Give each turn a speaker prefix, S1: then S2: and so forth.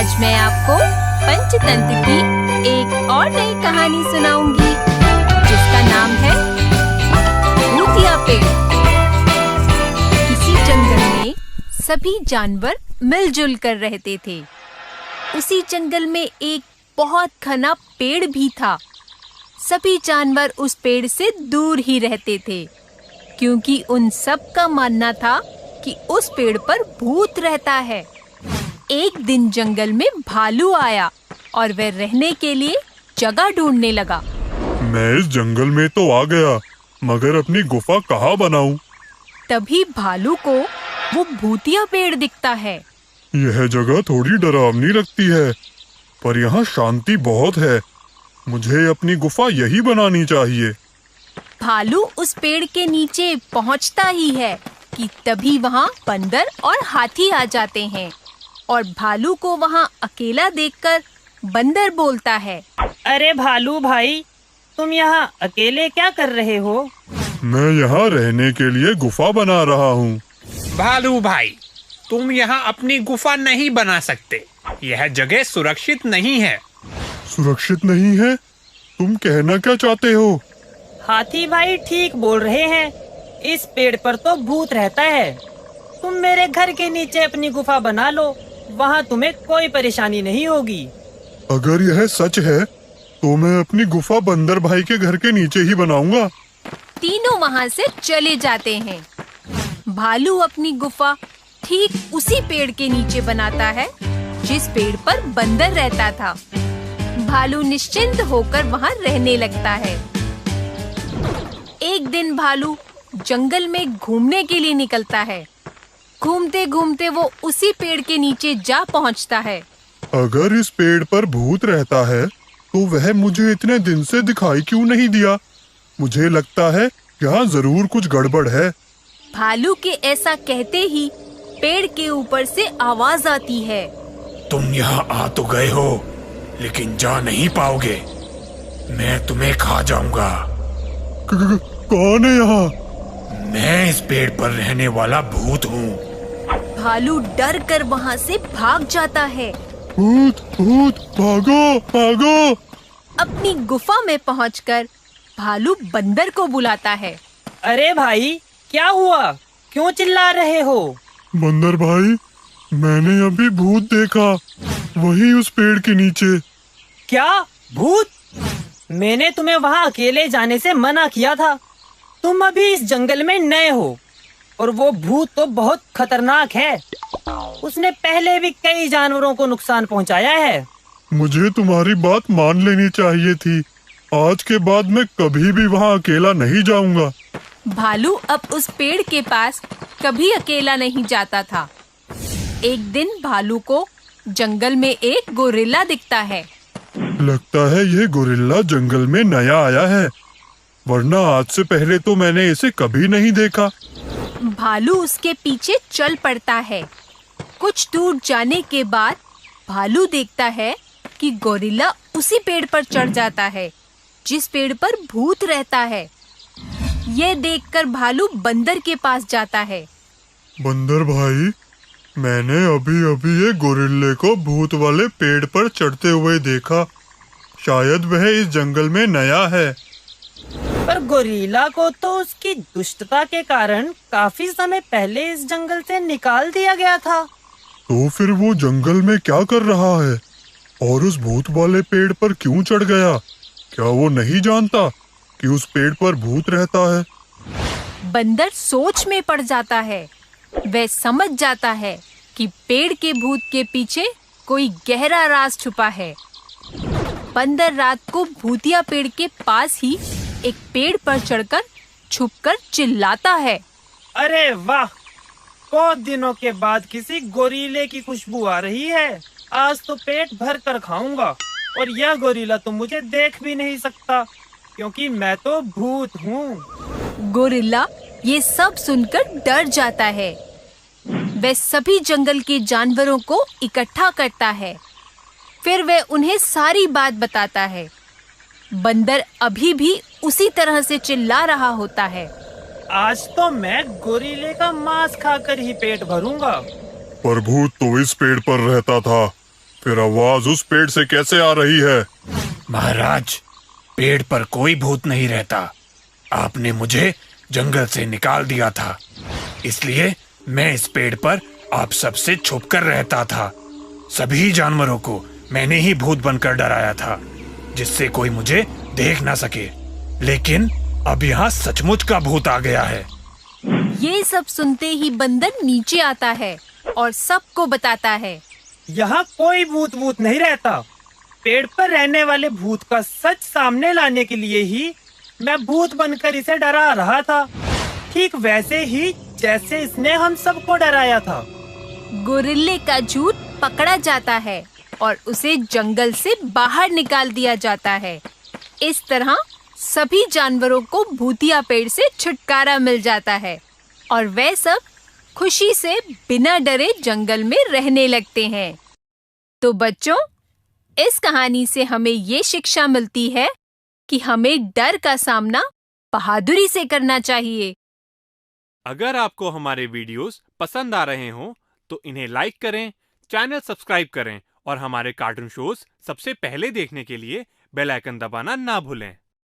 S1: आज मैं आपको पंचतंत्र की एक और नई कहानी सुनाऊंगी जिसका नाम है भूतिया पेड़। किसी जंगल में सभी जानवर मिलजुल कर रहते थे। उसी जंगल में एक बहुत घना पेड़ भी था। सभी जानवर उस पेड़ से दूर ही रहते थे क्योंकि उन सब का मानना था कि उस पेड़ पर भूत रहता है। एक दिन जंगल में भालू आया और वह रहने के लिए जगह ढूंढने लगा।
S2: मैं इस जंगल में तो आ गया, मगर अपनी गुफा कहाँ बनाऊं?
S1: तभी भालू को वो भूतिया पेड़ दिखता है।
S2: यह जगह थोड़ी डरावनी लगती है, पर यहाँ शांति बहुत है। मुझे अपनी गुफा यही बनानी चाहिए।
S1: भालू उस पेड़ के नीचे पहुँचता ही है कि तभी वहाँ बंदर और हाथी आ जाते हैं और भालू को वहाँ अकेला देखकर बंदर बोलता है,
S3: अरे भालू भाई, तुम यहाँ अकेले क्या कर रहे हो?
S2: मैं यहाँ रहने के लिए गुफा बना रहा हूँ।
S4: भालू भाई, तुम यहाँ अपनी गुफा नहीं बना सकते। यह जगह सुरक्षित नहीं है।
S2: सुरक्षित नहीं है? तुम कहना क्या चाहते हो?
S3: हाथी भाई ठीक बोल रहे हैं। इस पेड़ पर तो भूत रहता है। तुम मेरे घर के नीचे अपनी गुफा बना लो, वहाँ तुम्हें कोई परेशानी नहीं होगी।
S2: अगर यह सच है तो मैं अपनी गुफा बंदर भाई के घर के नीचे ही बनाऊंगा।
S1: तीनों वहाँ से चले जाते हैं। भालू अपनी गुफा ठीक उसी पेड़ के नीचे बनाता है जिस पेड़ पर बंदर रहता था। भालू निश्चिंत होकर वहाँ रहने लगता है। एक दिन भालू जंगल में घूमने के लिए निकलता है। घूमते घूमते वो उसी पेड़ के नीचे जा पहुँचता है।
S2: अगर इस पेड़ पर भूत रहता है तो वह मुझे इतने दिन से दिखाई क्यों नहीं दिया? मुझे लगता है यहाँ जरूर कुछ गड़बड़ है।
S1: भालू के ऐसा कहते ही पेड़ के ऊपर से आवाज आती है,
S4: तुम यहाँ आ तो गए हो, लेकिन जा नहीं पाओगे। मैं तुम्हें खा जाऊंगा।
S2: कौन है यहाँ?
S4: मैं इस पेड़ पर रहने वाला भूत हूँ।
S1: भालू डर कर वहाँ से भाग जाता है।
S2: भूत भूत, भागो भागो।
S1: अपनी गुफा में पहुंचकर भालू बंदर को बुलाता है।
S3: अरे भाई, क्या हुआ? क्यों चिल्ला रहे हो?
S2: बंदर भाई, मैंने अभी भूत देखा, वही उस पेड़ के नीचे।
S3: क्या भूत? मैंने तुम्हें वहाँ अकेले जाने से मना किया था। तुम अभी इस जंगल में नए हो और वो भूत तो बहुत खतरनाक है। उसने पहले भी कई जानवरों को नुकसान पहुँचाया है।
S2: मुझे तुम्हारी बात मान लेनी चाहिए थी। आज के बाद मैं कभी भी वहाँ अकेला नहीं जाऊंगा।
S1: भालू अब उस पेड़ के पास कभी अकेला नहीं जाता था। एक दिन भालू को जंगल में एक गोरिल्ला दिखता है।
S2: लगता है ये गोरिल्ला जंगल में नया आया है, वरना आज से पहले तो मैंने इसे कभी नहीं देखा।
S1: भालू उसके पीछे चल पड़ता है। कुछ दूर जाने के बाद भालू देखता है कि गोरिल्ला उसी पेड़ पर चढ़ जाता है जिस पेड़ पर भूत रहता है। यह देखकर भालू बंदर के पास जाता है।
S2: बंदर भाई, मैंने अभी अभी ये गोरिल्ले को भूत वाले पेड़ पर चढ़ते हुए देखा। शायद वह इस जंगल में नया है।
S3: पर गोरिल्ला को तो उसकी दुष्टता के कारण काफी समय पहले इस जंगल से निकाल दिया गया था।
S2: तो फिर वो जंगल में क्या कर रहा है और उस भूत वाले पेड़ पर क्यों चढ़ गया? क्या वो नहीं जानता कि उस पेड़ पर भूत रहता है?
S1: बंदर सोच में पड़ जाता है। वह समझ जाता है कि पेड़ के भूत के पीछे कोई गहरा राज छुपा है। बंदर रात को भूतिया पेड़ के पास ही एक पेड़ पर चढ़कर छुपकर चिल्लाता है,
S3: अरे वाह, बहुत दिनों के बाद किसी गोरीले की खुशबू आ रही है। आज तो पेट भर कर खाऊंगा और यह गोरिल्ला तो मुझे देख भी नहीं सकता क्योंकि मैं तो भूत हूँ।
S1: गोरिल्ला ये सब सुनकर डर जाता है। वह सभी जंगल के जानवरों को इकट्ठा करता है। फिर वह उन्हें सारी बात बताता है। बंदर अभी भी उसी तरह से चिल्ला रहा होता है,
S3: आज तो मैं गोरिल्ले का मांस खाकर ही पेट भरूंगा।
S2: पर भूत तो इस पेड़ पर रहता था, फिर आवाज उस पेड़ से कैसे आ रही है?
S4: महाराज, पेड़ पर कोई भूत नहीं रहता। आपने मुझे जंगल से निकाल दिया था, इसलिए मैं इस पेड़ पर आप सबसे छुपकर रहता था। सभी जानवरों को मैंने ही भूत बनकर डराया था, जिससे कोई मुझे देख ना सके। लेकिन अब यहाँ सचमुच का भूत आ गया है।
S1: ये सब सुनते ही बंदर नीचे आता है और सबको बताता है।
S3: यहाँ कोई भूत भूत नहीं रहता। पेड़ पर रहने वाले भूत का सच सामने लाने के लिए ही मैं भूत बनकर इसे डरा रहा था, ठीक वैसे ही जैसे इसने हम सबको डराया था।
S1: गोरिल्ले का झूठ पकड़ा जाता है और उसे जंगल से बाहर निकाल दिया जाता है। इस तरह सभी जानवरों को भूतिया पेड़ से छुटकारा मिल जाता है और वे सब खुशी से बिना डरे जंगल में रहने लगते हैं। तो बच्चों, इस कहानी से हमें ये शिक्षा मिलती है कि हमें डर का सामना बहादुरी से करना चाहिए।
S5: अगर आपको हमारे वीडियोस पसंद आ रहे हों तो इन्हें लाइक करें, चैनल सब्सक्राइब करें और हमारे कार्टून शोज सबसे पहले देखने के लिए बेल आइकन दबाना ना भूलें।